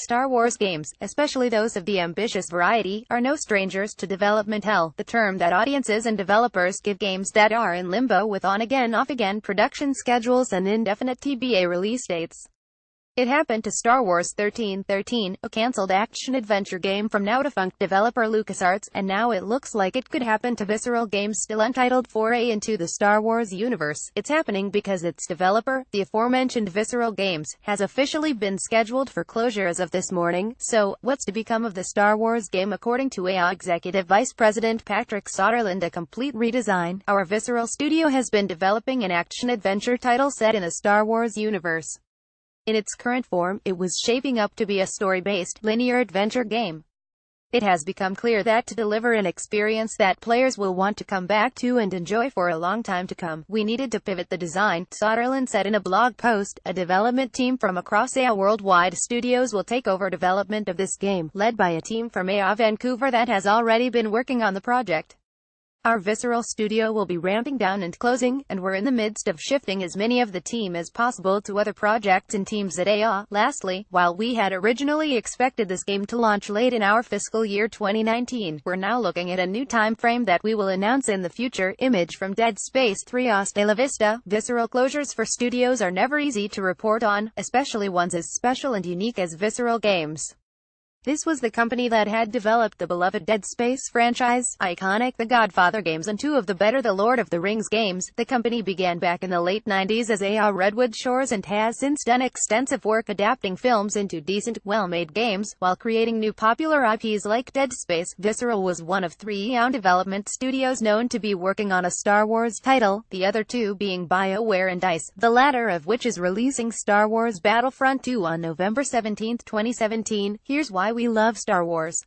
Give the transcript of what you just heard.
Star Wars games, especially those of the ambitious variety, are no strangers to development hell, the term that audiences and developers give games that are in limbo with on-again off-again production schedules and indefinite TBA release dates. It happened to Star Wars 1313, a cancelled action-adventure game from now-defunct developer LucasArts, and now it looks like it could happen to Visceral Games' still untitled foray into the Star Wars universe. It's happening because its developer, the aforementioned Visceral Games, has officially been scheduled for closure as of this morning. So, what's to become of the Star Wars game? According to EA Executive Vice President Patrick Soderlund, a complete redesign. Our Visceral studio has been developing an action-adventure title set in the Star Wars universe. In its current form, it was shaping up to be a story-based, linear adventure game. It has become clear that to deliver an experience that players will want to come back to and enjoy for a long time to come, we needed to pivot the design, Soderlund said in a blog post. A development team from across EA Worldwide Studios will take over development of this game, led by a team from EA Vancouver that has already been working on the project. Our Visceral studio will be ramping down and closing, and we're in the midst of shifting as many of the team as possible to other projects and teams at EA. Lastly, while we had originally expected this game to launch late in our fiscal year 2019, we're now looking at a new time frame that we will announce in the future. Image from Dead Space 3 Hasta la Vista. Visceral closures for studios are never easy to report on, especially ones as special and unique as Visceral Games. This was the company that had developed the beloved Dead Space franchise, iconic The Godfather games, and two of the better The Lord of the Rings games. The company began back in the late 90s as EA Redwood Shores and has since done extensive work adapting films into decent, well-made games, while creating new popular IPs like Dead Space. Visceral was one of three EA development studios known to be working on a Star Wars title, the other two being BioWare and DICE, the latter of which is releasing Star Wars Battlefront 2 on November 17, 2017. Here's why we love Star Wars.